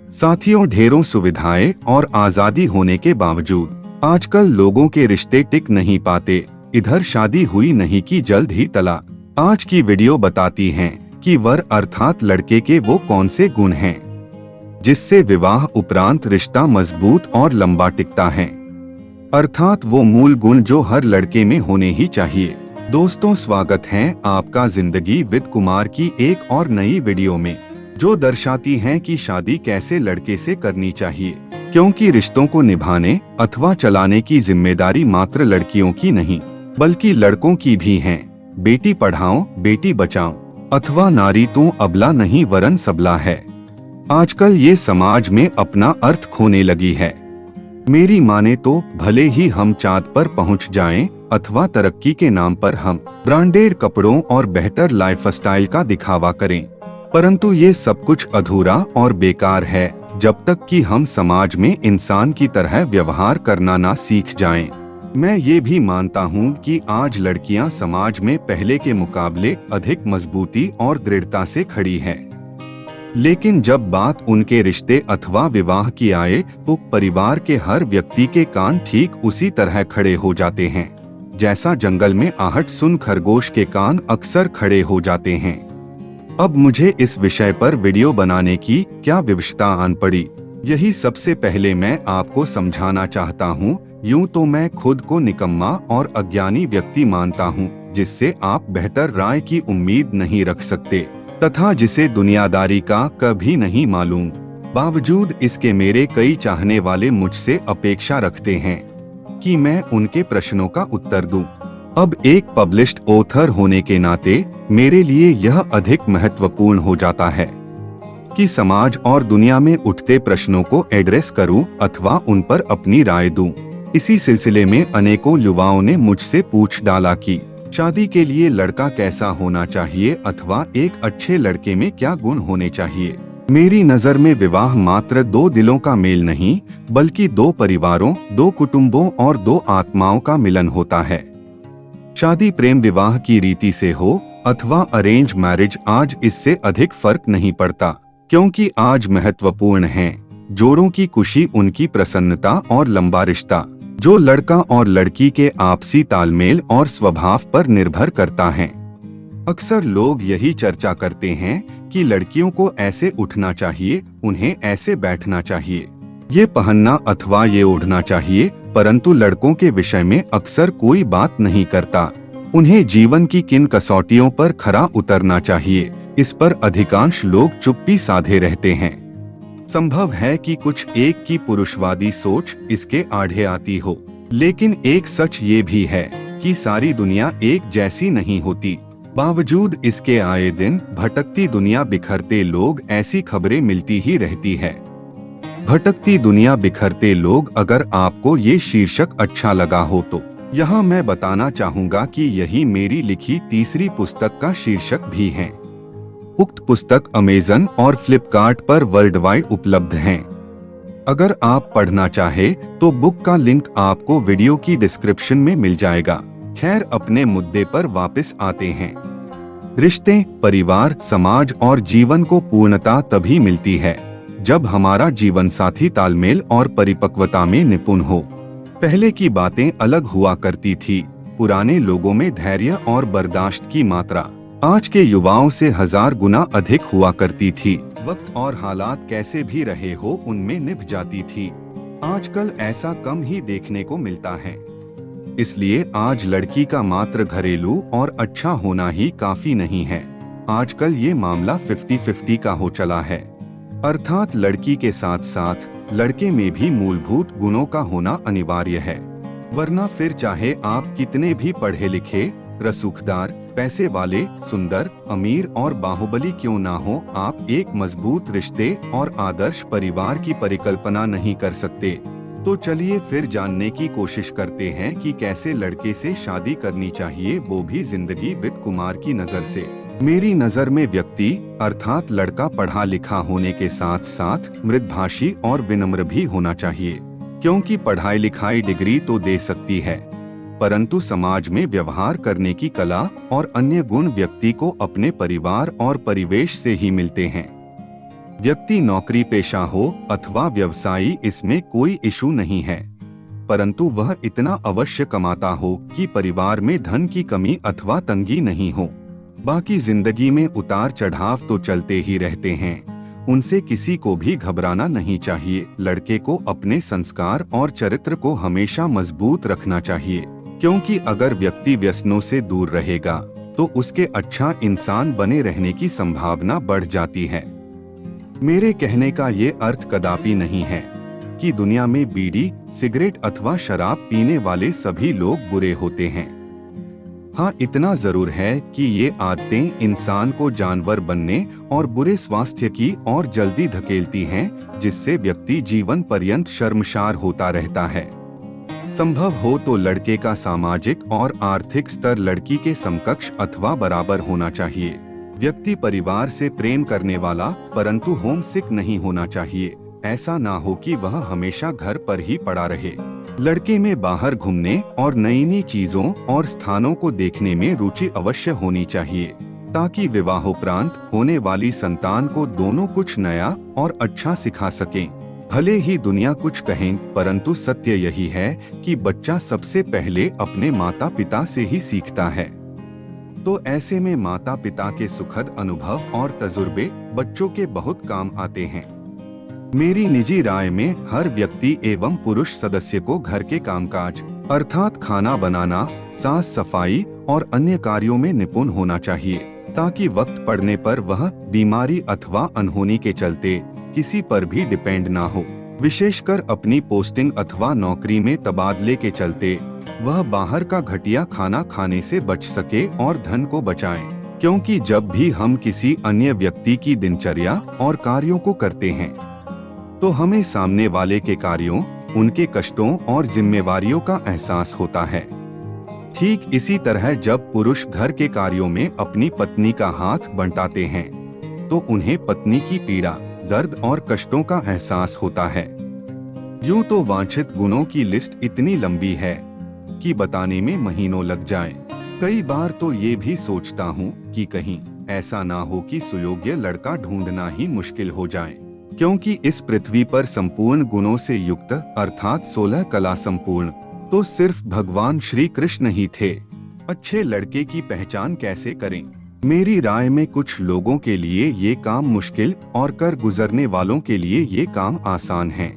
साथियों, ढेरों सुविधाएं और आजादी होने के बावजूद आजकल लोगों के रिश्ते टिक नहीं पाते। इधर शादी हुई नहीं कि जल्द ही तलाक। आज की वीडियो बताती हैं कि वर अर्थात लड़के के वो कौन से गुण हैं जिससे विवाह उपरांत रिश्ता मजबूत और लंबा टिकता है। अर्थात वो मूल गुण जो हर लड़के में होने ही चाहिए। दोस्तों, स्वागत है आपका जिंदगी विद कुमार की एक और नई वीडियो में, जो दर्शाती हैं कि शादी कैसे लड़के से करनी चाहिए, क्योंकि रिश्तों को निभाने अथवा चलाने की जिम्मेदारी मात्र लड़कियों की नहीं बल्कि लड़कों की भी है। बेटी पढ़ाओ बेटी बचाओ अथवा नारी तो अबला नहीं वरन सबला है, आजकल ये समाज में अपना अर्थ खोने लगी है। मेरी माने तो भले ही हम चांद पर पहुंच जाएं अथवा तरक्की के नाम पर हम ब्रांडेड कपड़ों और बेहतर लाइफस्टाइल का दिखावा करें, परंतु ये सब कुछ अधूरा और बेकार है जब तक कि हम समाज में इंसान की तरह व्यवहार करना ना सीख जाएं। मैं ये भी मानता हूँ कि आज लड़कियाँ समाज में पहले के मुकाबले अधिक मजबूती और दृढ़ता से खड़ी हैं। लेकिन जब बात उनके रिश्ते अथवा विवाह की आए तो परिवार के हर व्यक्ति के कान ठीक उसी तरह खड़े हो जाते हैं जैसा जंगल में आहट सुन खरगोश के कान अक्सर खड़े हो जाते हैं। अब मुझे इस विषय पर वीडियो बनाने की क्या विवशता आन पड़ी, यही सबसे पहले मैं आपको समझाना चाहता हूँ। यूं तो मैं खुद को निकम्मा और अज्ञानी व्यक्ति मानता हूँ जिससे आप बेहतर राय की उम्मीद नहीं रख सकते तथा जिसे दुनियादारी का कभी नहीं मालूम। बावजूद इसके मेरे कई चाहने वाले मुझसे अपेक्षा रखते हैं कि मैं उनके प्रश्नों का उत्तर दूं। अब एक पब्लिश्ड ऑथर होने के नाते मेरे लिए यह अधिक महत्वपूर्ण हो जाता है कि समाज और दुनिया में उठते प्रश्नों को एड्रेस करूं अथवा उन पर अपनी राय दूं। इसी सिलसिले में अनेकों युवाओं ने मुझसे पूछ डाला कि शादी के लिए लड़का कैसा होना चाहिए अथवा एक अच्छे लड़के में क्या गुण होने चाहिए। मेरी नजर में विवाह मात्र दो दिलों का मेल नहीं बल्कि दो परिवारों, दो कुटुंबों और दो आत्माओं का मिलन होता है। शादी प्रेम विवाह की रीति से हो अथवा अरेंज मैरिज, आज इससे अधिक फर्क नहीं पड़ता, क्योंकि आज महत्वपूर्ण है जोड़ों की खुशी, उनकी प्रसन्नता और लंबा रिश्ता जो लड़का और लड़की के आपसी तालमेल और स्वभाव पर निर्भर करता है। अक्सर लोग यही चर्चा करते हैं कि लड़कियों को ऐसे उठना चाहिए, उन्हें ऐसे बैठना चाहिए, ये पहनना अथवा ये ओढ़ना चाहिए, परंतु लड़कों के विषय में अक्सर कोई बात नहीं करता। उन्हें जीवन की किन कसौटियों पर खरा उतरना चाहिए, इस पर अधिकांश लोग चुप्पी साधे रहते हैं। संभव है कि कुछ एक की पुरुषवादी सोच इसके आड़े आती हो, लेकिन एक सच ये भी है कि सारी दुनिया एक जैसी नहीं होती। बावजूद इसके आए दिन भटकती दुनिया, बिखरते लोग, ऐसी खबरें मिलती ही रहती है। भटकती दुनिया, बिखरते लोग। अगर आपको ये शीर्षक अच्छा लगा हो तो यहाँ मैं बताना चाहूँगा कि यही मेरी लिखी तीसरी पुस्तक का शीर्षक भी है। उक्त पुस्तक अमेज़न और फ्लिपकार्ट पर वर्ल्ड वाइड उपलब्ध हैं। अगर आप पढ़ना चाहे तो बुक का लिंक आपको वीडियो की डिस्क्रिप्शन में मिल जाएगा। खैर, अपने मुद्दे पर वापस आते हैं। रिश्ते, परिवार, समाज और जीवन को पूर्णता तभी मिलती है जब हमारा जीवन साथी तालमेल और परिपक्वता में निपुण हो। पहले की बातें अलग हुआ करती थी। पुराने लोगों में धैर्य और बर्दाश्त की मात्रा आज के युवाओं से 1000 गुना अधिक हुआ करती थी। वक्त और हालात कैसे भी रहे हो, उनमें निभ जाती थी। आजकल ऐसा कम ही देखने को मिलता है। इसलिए आज लड़की का मात्र घरेलू और अच्छा होना ही काफी नहीं है। आजकल ये मामला 50-50 का हो चला है, अर्थात लड़की के साथ साथ लड़के में भी मूलभूत गुणों का होना अनिवार्य है, वरना फिर चाहे आप कितने भी पढ़े लिखे, रसूखदार, पैसे वाले, सुंदर, अमीर और बाहुबली क्यों ना हो, आप एक मजबूत रिश्ते और आदर्श परिवार की परिकल्पना नहीं कर सकते। तो चलिए फिर जानने की कोशिश करते हैं कि कैसे लड़के से शादी करनी चाहिए, वो भी जिंदगी विद कुमार की नजर से। मेरी नजर में व्यक्ति अर्थात लड़का पढ़ा लिखा होने के साथ साथ मृदभाषी और विनम्र भी होना चाहिए, क्योंकि पढ़ाई लिखाई डिग्री तो दे सकती है, परंतु समाज में व्यवहार करने की कला और अन्य गुण व्यक्ति को अपने परिवार और परिवेश से ही मिलते हैं। व्यक्ति नौकरी पेशा हो अथवा व्यवसायी, इसमें कोई इशू नहीं है, परंतु वह इतना अवश्य कमाता हो कि परिवार में धन की कमी अथवा तंगी नहीं हो। बाकी जिंदगी में उतार चढ़ाव तो चलते ही रहते हैं, उनसे किसी को भी घबराना नहीं चाहिए। लड़के को अपने संस्कार और चरित्र को हमेशा मजबूत रखना चाहिए, क्योंकि अगर व्यक्ति व्यसनों से दूर रहेगा तो उसके अच्छा इंसान बने रहने की संभावना बढ़ जाती है। मेरे कहने का ये अर्थ कदापि नहीं है कि दुनिया में बीड़ी, सिगरेट अथवा शराब पीने वाले सभी लोग बुरे होते हैं। हाँ, इतना जरूर है कि ये आदतें इंसान को जानवर बनने और बुरे स्वास्थ्य की ओर जल्दी धकेलती हैं, जिससे व्यक्ति जीवन पर्यंत शर्मसार होता रहता है। संभव हो तो लड़के का सामाजिक और आर्थिक स्तर लड़की के समकक्ष अथवा बराबर होना चाहिए। व्यक्ति परिवार से प्रेम करने वाला परंतु होम सिक नहीं होना चाहिए। ऐसा ना हो कि वह हमेशा घर पर ही पड़ा रहे। लड़के में बाहर घूमने और नई नई चीजों और स्थानों को देखने में रुचि अवश्य होनी चाहिए, ताकि विवाहोपरांत होने वाली संतान को दोनों कुछ नया और अच्छा सिखा सकें। भले ही दुनिया कुछ कहें, परंतु सत्य यही है कि बच्चा सबसे पहले अपने माता पिता से ही सीखता है। तो ऐसे में माता पिता के सुखद अनुभव और तजुर्बे बच्चों के बहुत काम आते हैं। मेरी निजी राय में हर व्यक्ति एवं पुरुष सदस्य को घर के कामकाज अर्थात खाना बनाना, साफ सफाई और अन्य कार्यों में निपुण होना चाहिए, ताकि वक्त पड़ने पर वह बीमारी अथवा अनहोनी के चलते किसी पर भी डिपेंड ना हो। विशेषकर अपनी पोस्टिंग अथवा नौकरी में तबादले के चलते वह बाहर का घटिया खाना खाने से बच सके और धन को बचाएं, क्योंकि जब भी हम किसी अन्य व्यक्ति की दिनचर्या और कार्यों को करते हैं तो हमें सामने वाले के कार्यों, उनके कष्टों और जिम्मेवारियों का एहसास होता है। ठीक इसी तरह जब पुरुष घर के कार्यों में अपनी पत्नी का हाथ बंटाते हैं तो उन्हें पत्नी की पीड़ा, दर्द और कष्टों का एहसास होता है। यूं तो वांछित गुणों की लिस्ट इतनी लंबी है कि बताने में महीनों लग जाएं। कई बार तो ये भी सोचता हूँ कि कहीं ऐसा ना हो कि सुयोग्य लड़का ढूंढना ही मुश्किल हो जाए, क्योंकि इस पृथ्वी पर संपूर्ण गुणों से युक्त अर्थात 16 कला संपूर्ण तो सिर्फ भगवान श्री कृष्ण ही थे। अच्छे लड़के की पहचान कैसे करें? मेरी राय में कुछ लोगों के लिए ये काम मुश्किल और कर गुजरने वालों के लिए ये काम आसान है,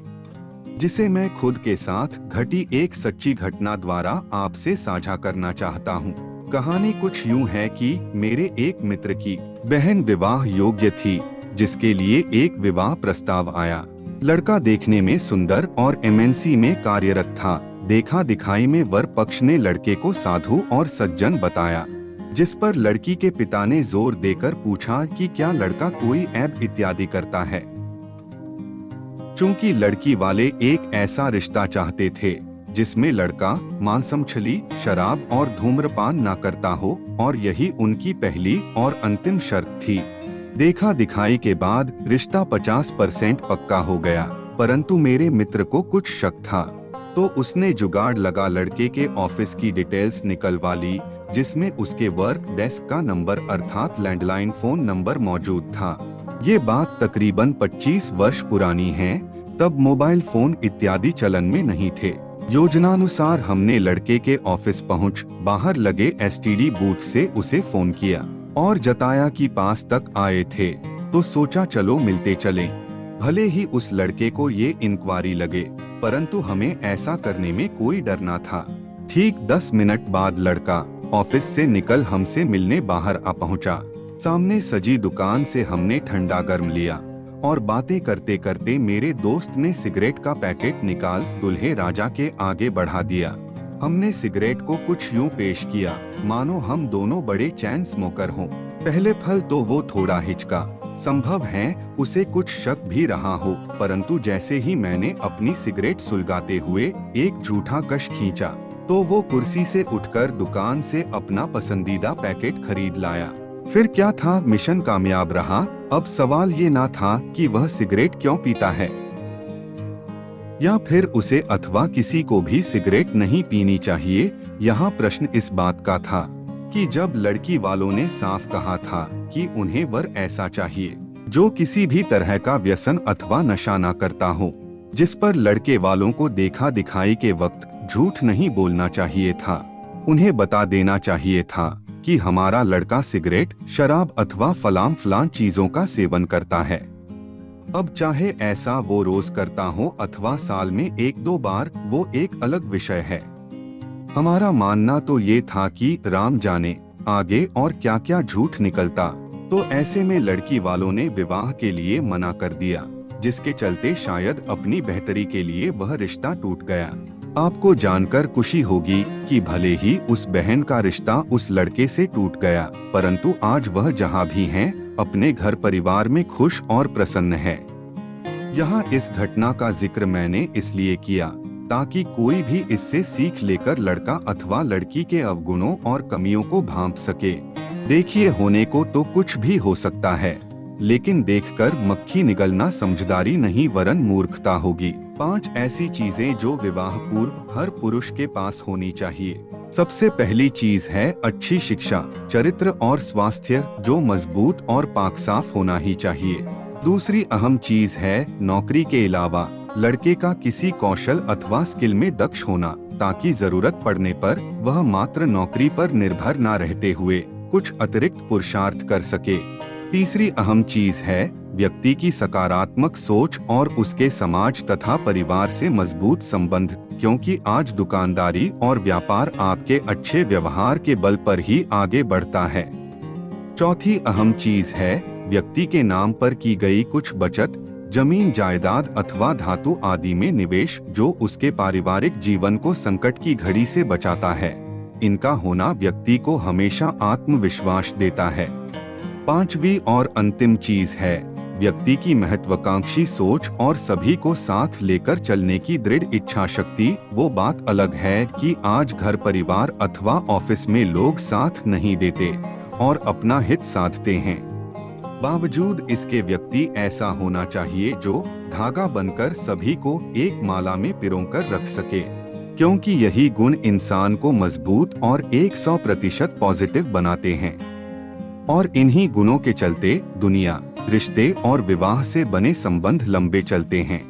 जिसे मैं खुद के साथ घटी एक सच्ची घटना द्वारा आपसे साझा करना चाहता हूँ। कहानी कुछ यूँ है कि मेरे एक मित्र की बहन विवाह योग्य थी, जिसके लिए एक विवाह प्रस्ताव आया। लड़का देखने में सुंदर और एमएनसी में कार्यरत था। देखा दिखाई में वर पक्ष ने लड़के को साधु और सज्जन बताया, जिस पर लड़की के पिता ने जोर देकर पूछा कि क्या लड़का कोई ऐब इत्यादि करता है। चूंकि लड़की वाले एक ऐसा रिश्ता चाहते थे जिसमें लड़का मांसमछली, शराब और धूम्रपान न करता हो, और यही उनकी पहली और अंतिम शर्त थी। देखा दिखाई के बाद रिश्ता 50% पक्का हो गया, परंतु मेरे मित्र को कुछ शक था, तो उसने जुगाड़ लगा लड़के के ऑफिस की डिटेल्स निकलवा ली, जिसमें उसके वर्क डेस्क का नंबर अर्थात लैंडलाइन फोन नंबर मौजूद था। ये बात तकरीबन 25 वर्ष पुरानी है। तब मोबाइल फोन इत्यादि चलन में नहीं थे। योजनानुसार हमने लड़के के ऑफिस पहुंच बाहर लगे एसटीडी बूथ से उसे फोन किया और जताया कि पास तक आए थे, तो सोचा चलो मिलते चलें। भले ही उस लड़के को ये इंक्वायरी लगे, परंतु हमें ऐसा करने में कोई डर ना था। ठीक 10 मिनट बाद लड़का ऑफिस से निकल हमसे मिलने बाहर आ पहुंचा। सामने सजी दुकान से हमने ठंडा गर्म लिया और बातें करते करते मेरे दोस्त ने सिगरेट का पैकेट निकाल दुल्हे राजा के आगे बढ़ा दिया। हमने सिगरेट को कुछ यूं पेश किया मानो हम दोनों बड़े चैन स्मोकर हों। पहले फल तो वो थोड़ा हिचका, संभव है उसे कुछ शक भी रहा हो, परंतु जैसे ही मैंने अपनी सिगरेट सुलगाते हुए एक झूठा कश खींचा तो वो कुर्सी से उठकर दुकान से अपना पसंदीदा पैकेट खरीद लाया। फिर क्या था, मिशन कामयाब रहा। अब सवाल ये ना था कि वह सिगरेट क्यों पीता है या फिर उसे अथवा किसी को भी सिगरेट नहीं पीनी चाहिए। यहाँ प्रश्न इस बात का था कि जब लड़की वालों ने साफ कहा था कि उन्हें वर ऐसा चाहिए जो किसी भी तरह का व्यसन अथवा नशा ना करता हो, जिस पर लड़के वालों को देखा दिखाई के वक्त झूठ नहीं बोलना चाहिए था। उन्हें बता देना चाहिए था कि हमारा लड़का सिगरेट, शराब अथवा फलां फलां चीजों का सेवन करता है। अब चाहे ऐसा वो रोज करता हो अथवा साल में 1-2 बार, वो एक अलग विषय है। हमारा मानना तो ये था कि राम जाने आगे और क्या क्या झूठ निकलता। तो ऐसे में लड़की वालों ने विवाह के लिए मना कर दिया, जिसके चलते शायद अपनी बेहतरी के लिए वह रिश्ता टूट गया। आपको जानकर खुशी होगी कि भले ही उस बहन का रिश्ता उस लड़के से टूट गया, परंतु आज वह जहाँ भी हैं, अपने घर परिवार में खुश और प्रसन्न है। यहाँ इस घटना का जिक्र मैंने इसलिए किया ताकि कोई भी इससे सीख लेकर लड़का अथवा लड़की के अवगुणों और कमियों को भांप सके। देखिए, होने को तो कुछ भी हो सकता है, लेकिन देखकर मक्खी निगलना समझदारी नहीं वरन मूर्खता होगी। 5 ऐसी चीजें जो विवाह पूर्व हर पुरुष के पास होनी चाहिए। सबसे पहली चीज है अच्छी शिक्षा, चरित्र और स्वास्थ्य जो मजबूत और पाक साफ होना ही चाहिए। दूसरी अहम चीज है नौकरी के अलावा लड़के का किसी कौशल अथवा स्किल में दक्ष होना, ताकि जरूरत पड़ने पर वह मात्र नौकरी पर निर्भर न रहते हुए कुछ अतिरिक्त पुरुषार्थ कर सके। तीसरी अहम चीज है व्यक्ति की सकारात्मक सोच और उसके समाज तथा परिवार से मजबूत संबंध, क्योंकि आज दुकानदारी और व्यापार आपके अच्छे व्यवहार के बल पर ही आगे बढ़ता है। चौथी अहम चीज है व्यक्ति के नाम पर की गई कुछ बचत, जमीन जायदाद अथवा धातु आदि में निवेश, जो उसके पारिवारिक जीवन को संकट की घड़ी से बचाता है। इनका होना व्यक्ति को हमेशा आत्मविश्वास देता है। पांचवी और अंतिम चीज है व्यक्ति की महत्वाकांक्षी सोच और सभी को साथ लेकर चलने की दृढ़ इच्छा शक्ति। वो बात अलग है कि आज घर परिवार अथवा ऑफिस में लोग साथ नहीं देते और अपना हित साधते हैं। बावजूद इसके व्यक्ति ऐसा होना चाहिए जो धागा बनकर सभी को एक माला में पिरोकर रख सके, क्योंकि यही गुण इंसान को मजबूत और 100% पॉजिटिव बनाते हैं। और इन्हीं गुणों के चलते दुनिया, रिश्ते और विवाह से बने संबंध लंबे चलते हैं।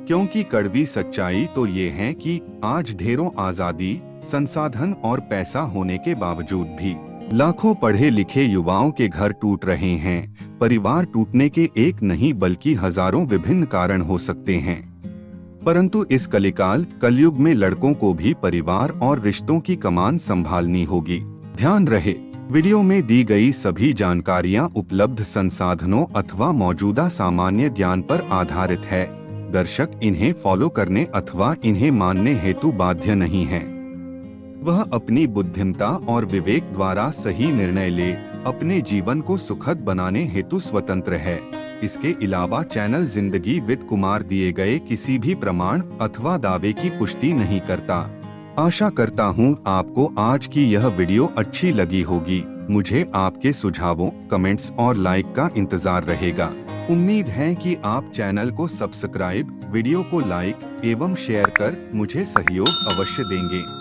क्योंकि कड़वी सच्चाई तो ये है कि आज ढेरों आजादी, संसाधन और पैसा होने के बावजूद भी लाखों पढ़े लिखे युवाओं के घर टूट रहे हैं। परिवार टूटने के एक नहीं बल्कि हजारों विभिन्न कारण हो सकते हैं, परंतु इस कलयुग में लड़कों को भी परिवार और रिश्तों की कमान संभालनी होगी। ध्यान रहे, वीडियो में दी गई सभी जानकारियां उपलब्ध संसाधनों अथवा मौजूदा सामान्य ज्ञान पर आधारित है। दर्शक इन्हें फॉलो करने अथवा इन्हें मानने हेतु बाध्य नहीं है। वह अपनी बुद्धिमत्ता और विवेक द्वारा सही निर्णय ले अपने जीवन को सुखद बनाने हेतु स्वतंत्र है। इसके अलावा चैनल जिंदगी विद कुमार दिए गए किसी भी प्रमाण अथवा दावे की पुष्टि नहीं करता। आशा करता हूँ आपको आज की यह वीडियो अच्छी लगी होगी। मुझे आपके सुझावों, कमेंट्स और लाइक का इंतजार रहेगा। उम्मीद है कि आप चैनल को सब्सक्राइब, वीडियो को लाइक एवं शेयर कर मुझे सहयोग अवश्य देंगे।